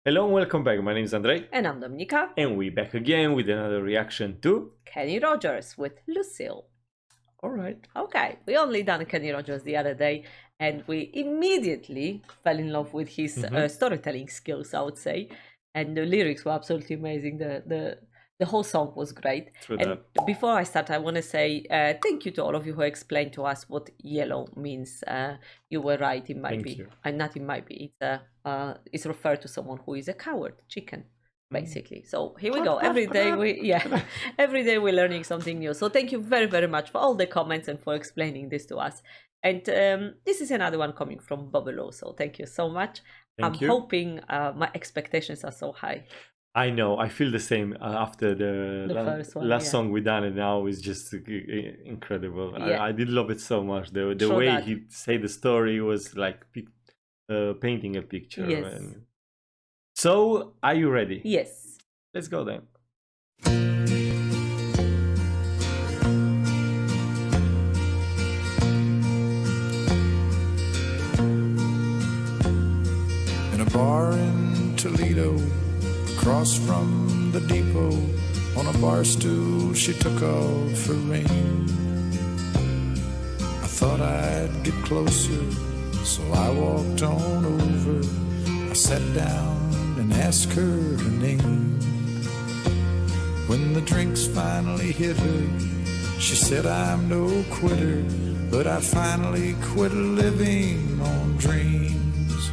Hello and welcome back. My name is Andrei, And I'm Dominika. and we're back again with another reaction to. Kenny Rogers with Lucille. All right. Okay, we only done Kenny Rogers the other day, and we immediately fell in love with his storytelling skills, I would say. And the lyrics were absolutely amazing. The whole song was great. True And that. before I start, I want to say thank you to all of you who explained to us what yellow means. You were right. It might Thank be, you. and not it might be. It's referred to someone who is a coward, chicken, basically. So here we go. Every day every day we're learning something new. So thank you very, very much for all the comments and for explaining this to us. And this is another one coming from Bubble. So thank you so much. Thank I'm you. hoping my expectations are so high. I know. I feel the same after the first one, last yeah. song we done, and now is just incredible. Yeah. I did love it so much. The True way that. he said the story was like painting a picture. Yes. So, are you ready? Yes. Let's go then. In a bar in Toledo, across from the depot, on a bar stool she took off her ring. I thought I'd get closer, so I walked on over. I sat down and asked her her name. When the drinks finally hit her, she said, I'm no quitter, but I finally quit living on dreams.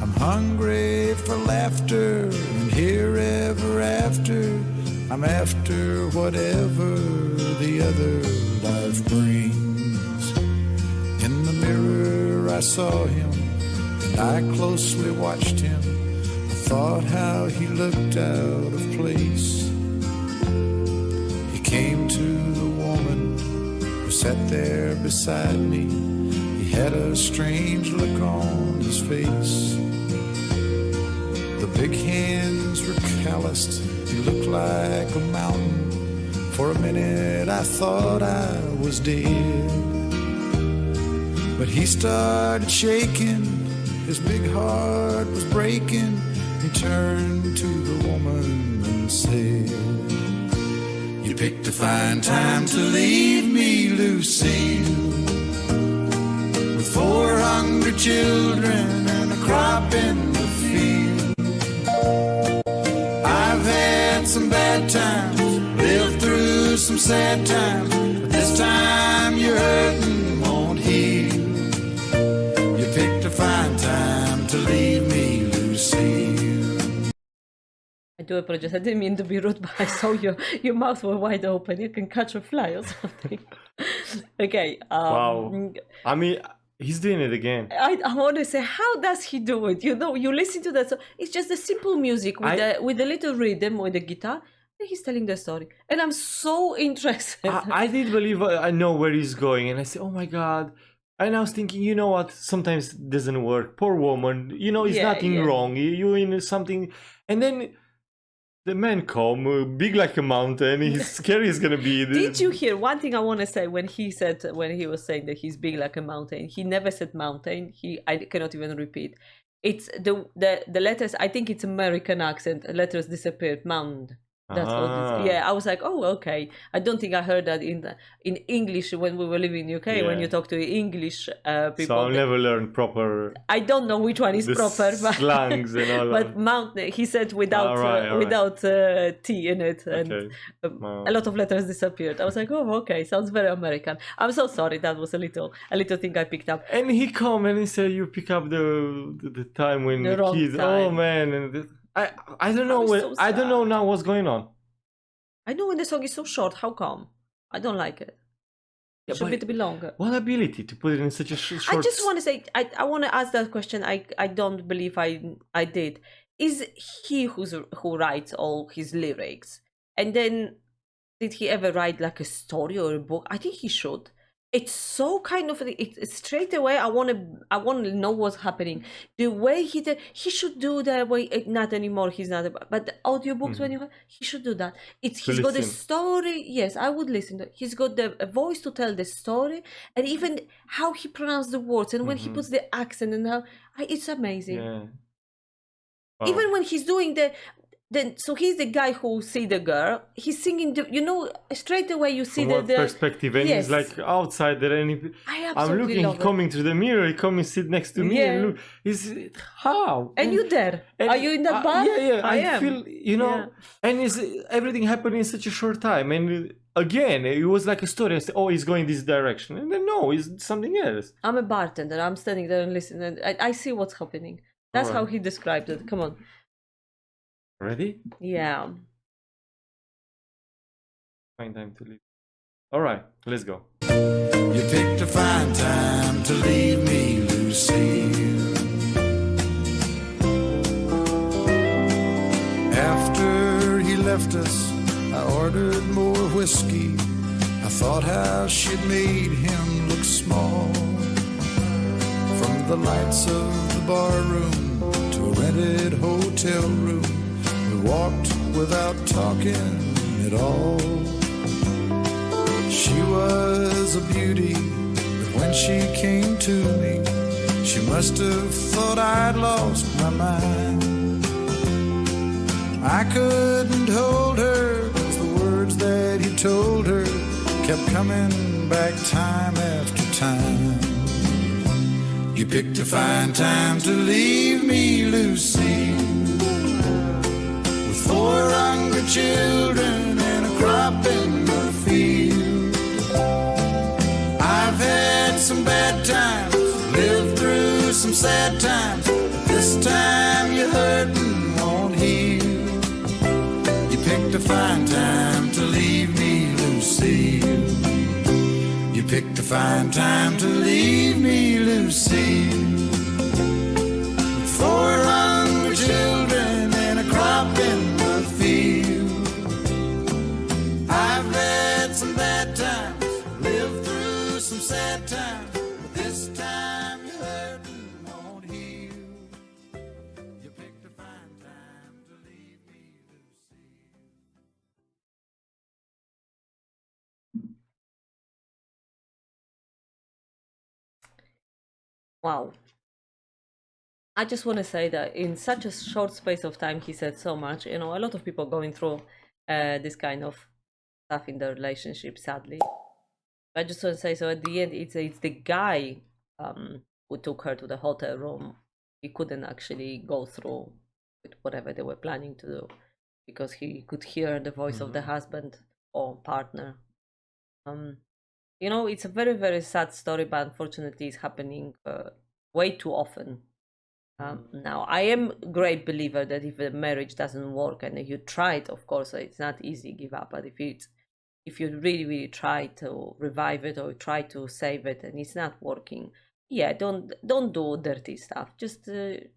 I'm hungry for laughter, and here ever after, I'm after whatever the other life brings. In the mirror I saw him, and I closely watched him. I thought how he looked out of place. He came to the woman who sat there beside me. He had a strange look on his face. The big hands were calloused, he looked like a mountain. For a minute I thought I was dead. But he started shaking, his big heart was breaking. He turned to the woman and said, You picked a fine time to leave me, Lucille, with 4 hungry children and a crop in the field. I've had some bad times, lived through some sad times, but this time you're hurting won't heal. You picked a fine time to leave me, Lucille. I do apologize. I didn't mean to be rude, but I saw your mouth were wide open. You can catch a fly or something. Okay. Wow. I mean, he's doing it again. I want to say, how does he do it? You know, you listen to that. So it's just the simple music with a little rhythm with the guitar. And he's telling the story, and I'm so interested. I did believe I know where he's going, and I said, "Oh my god!" And I was thinking, you know what? Sometimes it doesn't work. Poor woman. You know, it's nothing wrong. You in something, and then the man come big like a mountain. He's scary. Is gonna be. Did you hear one thing I want to say when he was saying that he's big like a mountain? He never said mountain. I cannot even repeat. It's the letters. I think it's American accent. Letters disappeared. Mound. That's what it's, yeah. I was like, oh, okay. I don't think I heard that in English when we were living in UK. When you talk to English people, so I'll never learn proper. I don't know which one is proper, but slangs and all. But mountain, he said without without T in it, and a lot of letters disappeared. I was like, oh, okay, sounds very American. I'm so sorry. That was a little thing I picked up. And he come and he said, you pick up the time when the kids. Time. Oh man, and. I don't know I don't know now what's going on. I know when the song is so short. How come? I don't like it. It should be to be longer. What ability to put it in such a short? I just want to say I want to ask that question. I don't believe I did. Is he who writes all his lyrics? And then did he ever write like a story or a book? I think he should. It's so kind of straight away. I want to know what's happening. The way he did, he should do that way. Not anymore. He's not. But the audiobooks, when you have, he should do that. He's got a story. Yes, I would listen to it. He's got a voice to tell the story, and even how he pronounced the words, and when he puts the accent, and how it's amazing. Yeah. Oh. Even when he's doing so he's the guy who see the girl. He's singing, straight away you see From the what perspective, and he's yes. like outsider, and I I'm absolutely looking, love he it. coming to the mirror, he come and sit next to me, and look, he's how? And you there? And Are you in that bar? Yeah, I am. feel, and it's everything happened in such a short time, and again, it was like a story. I said, oh, he's going this direction, and then no, it's something else. I'm a bartender. I'm standing there and listening, and I see what's happening. That's how he described it. Come on. Ready? Yeah. Find time to leave. All right, let's go. You picked a fine time to leave me, Lucille. After he left us, I ordered more whiskey. I thought how she'd made him look small. From the lights of the bar room to a rented hotel room, we walked without talking at all. She was a beauty, but when she came to me, she must have thought I'd lost my mind. I couldn't hold her, 'cause the words that he told her kept coming back time after time. You picked a fine time to leave me, Lucille, with 4 hungry children and a crop in the field. I've had some bad times, lived through some sad times, but this time you're hurting won't heal. You picked a fine time to leave me, Lucille. You picked a fine time to leave me, Lucille, with 4 hungry children and a crop in the field. I've had some bad times, lived through some sad times, but this time you're hurting won't heal. You picked a fine time to leave me, Lucille. Wow. I just want to say that in such a short space of time, he said so much. A lot of people going through this kind of stuff in their relationship, sadly. I just want to say, so at the end, it's the guy who took her to the hotel room. He couldn't actually go through with whatever they were planning to do because he could hear the voice of the husband or partner. It's a very, very sad story, but unfortunately it's happening way too often. Now, I am a great believer that if a marriage doesn't work and you try it, of course, it's not easy, give up. But if you really, really try to revive it or try to save it and it's not working, yeah, don't do dirty stuff. Just leave.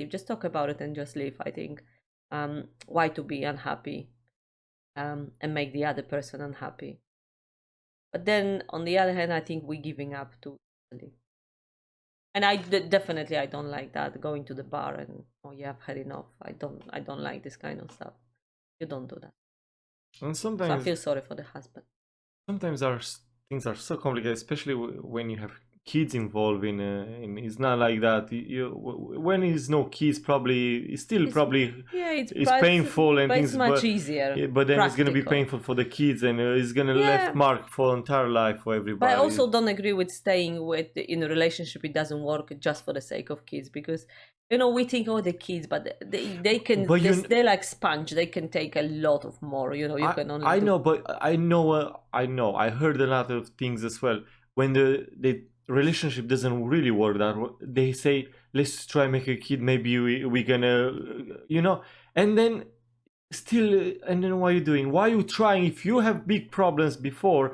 Just talk about it and just leave. I think. Why to be unhappy, and make the other person unhappy. But then, on the other hand, I think we're giving up too early. And I definitely I don't like that, going to the bar and I've had enough. I don't like this kind of stuff. You don't do that. And So I sometimes feel sorry for the husband. sometimes things are so complicated, especially when you have kids involved in it's not like that. When there's no kids, it's still probably it's painful and but things, it's much easier. but then it's gonna be practical. painful for the kids, and it's gonna Yeah. left mark for entire life for everybody. But I also don't agree with staying in a relationship it doesn't work just for the sake of kids, because we think the kids, but they can they're like sponge. They can take a lot of more. You can only. I know. I heard a lot of things as well. When the relationship doesn't really work that they say, let's try make a kid, maybe we gonna and then still, and then what are you doing? Why are you trying if you have big problems before?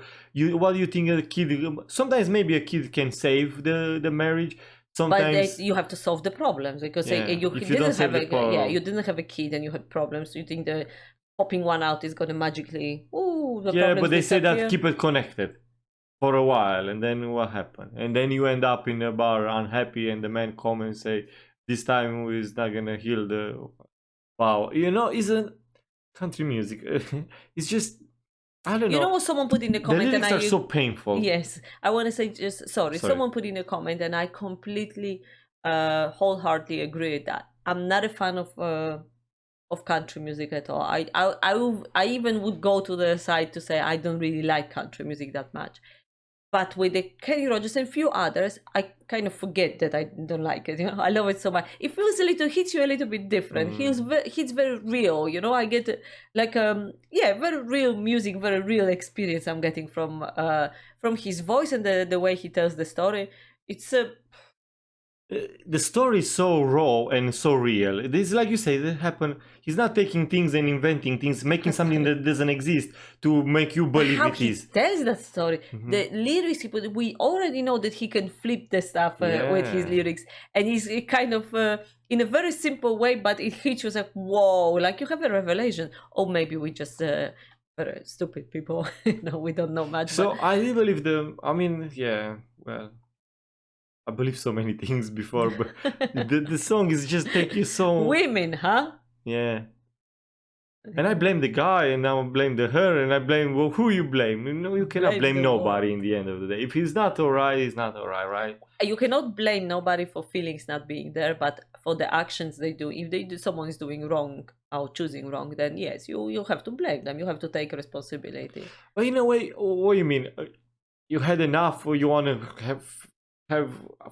What do you think a kid? Sometimes maybe a kid can save the marriage. Sometimes you have to solve the problems, because you didn't have a kid and you had problems. You think the popping one out is gonna magically but they say that keep it connected for a while, and then what happened? And then you end up in a bar unhappy, and the man come and say, this time is not gonna heal the isn't country music. It's just, I don't know. You know what someone put in the comment? The lyrics are so painful. Yes, I want to say just sorry. Someone put in a comment, and I completely, wholeheartedly agree with that. I'm not a fan of country music at all. I even would go to the side to say I don't really like country music that much. But with the Kenny Rogers and few others, I kind of forget that I don't like it. I love it so much. It feels hits you a little bit different. Hits very real. I get like very real music, very real experience. I'm getting from his voice and the way he tells the story. It's the story is so raw and so real. This, like you say, that happened. He's not taking things and inventing things, making something that doesn't exist to make you believe how it is. He tells that story. The lyrics, we already know that he can flip the stuff with his lyrics, and he's kind of in a very simple way, but it hits you like, whoa, like you have a revelation. Or maybe we just very stupid people. We don't know much. So I do believe I believe so many things before, but the song is just take you so... Women, huh? Yeah. And I blame the guy, and now I blame her, and I blame... Well, who you blame? You cannot blame nobody in the end of the day. If he's not alright, he's not alright, right? You cannot blame nobody for feelings not being there, but for the actions they do. If someone is doing wrong or choosing wrong, then yes, you have to blame them. You have to take responsibility. But in a way, what do you mean? You had enough, or you want to have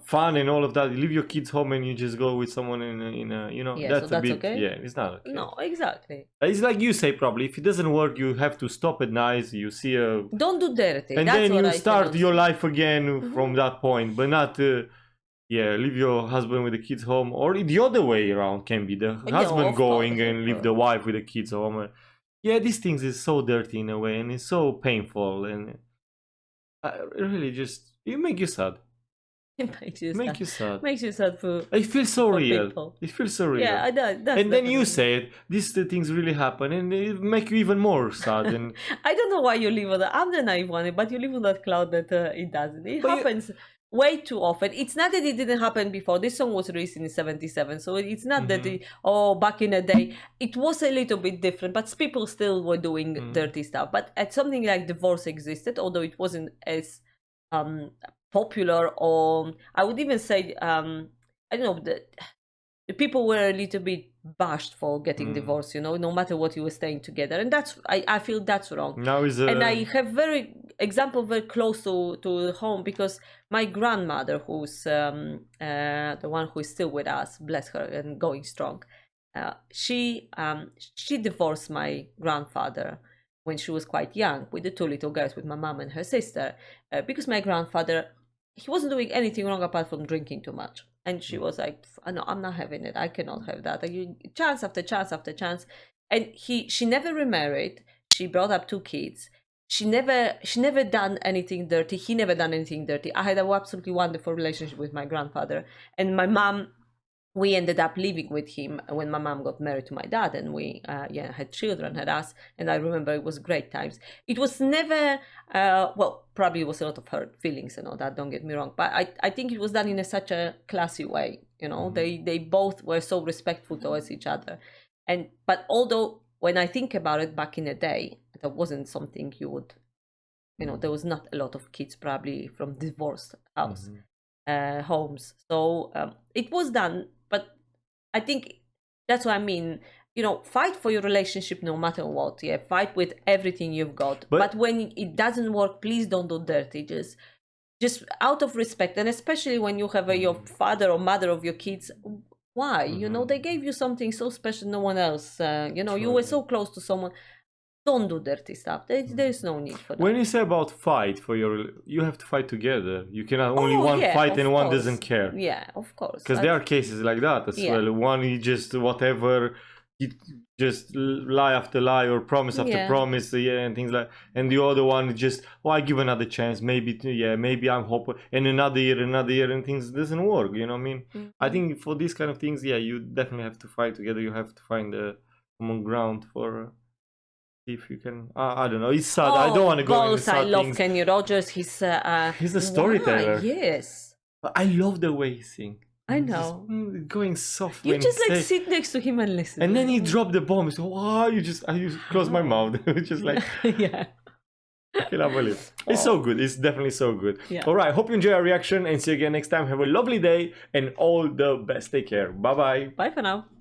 fun and all of that, you leave your kids home and you just go with someone in a that's a bit okay? Yeah, it's not okay. No, exactly. It's like you say, probably if it doesn't work, you have to stop at night, you see don't do dirty, and then you start your life again from that point, but not leave your husband with the kids home, or the other way around can be the husband going and leave the wife with the kids home. These things is so dirty in a way, and it's so painful, and really just it makes you sad. It makes you sad. Makes you sad for. It feels so real. People. It feels so real. Yeah, I know. And then you say it. These things really happen, and it make you even more sad. And I don't know why you live on that. I'm the naive one, but you live on that cloud that it doesn't. It happens way too often. It's not that it didn't happen before. This song was released in '77, so it's not that back in the day it was a little bit different, but people still were doing dirty stuff. But at something like divorce existed, although it wasn't as popular, or I would even say I don't know, the people were a little bit bashed for getting divorced, no matter what, you were staying together, and that's I feel that's wrong. Now and I have example very close to home, because my grandmother, who's the one who is still with us, bless her, and going strong, she divorced my grandfather when she was quite young, with the two little girls, with my mom and her sister, because my grandfather, he wasn't doing anything wrong apart from drinking too much. And she was like, no, I'm not having it. I cannot have that. Chance after chance after chance. And she never remarried. She brought up two kids. She never done anything dirty. He never done anything dirty. I had an absolutely wonderful relationship with my grandfather. And my mom, we ended up living with him when my mom got married to my dad, and we had children, had us, and I remember it was great times. It was never, probably it was a lot of hurt feelings and all that, don't get me wrong, but I think it was done in such a classy way, they both were so respectful towards each other. But although when I think about it, back in the day, that wasn't something you would, there was not a lot of kids probably from divorced homes, so it was done. But I think that's what I mean. Fight for your relationship no matter what. Yeah, fight with everything you've got. But when it doesn't work, please don't do dirty. Just out of respect, and especially when you have your father or mother of your kids. Why? They gave you something so special, no one else. You were so close to someone. Don't do dirty stuff. There's no need for that. When you say about fight you have to fight together. You cannot only one fight and one doesn't care. Yeah, of course. Because there are cases like that as well. One, he just whatever, he just lie after lie or promise after promise, and things like. And the other one just, I give another chance. Maybe I'm hoping. And another year, and things doesn't work. You know what I mean? I think for these kind of things, you definitely have to fight together. You have to find a common ground for. If you can, I don't know. It's sad. I don't want to go into sad I love things. Kenny Rogers. He's the storyteller. Yes. I love the way he sings. I know. Just, going soft. You just sit next to him and listen. And then he dropped the bomb. So I just close my mouth. Just like yeah. I cannot believe. It's so good. It's definitely so good. Yeah. All right. Hope you enjoy our reaction and see you again next time. Have a lovely day and all the best. Take care. Bye bye. Bye for now.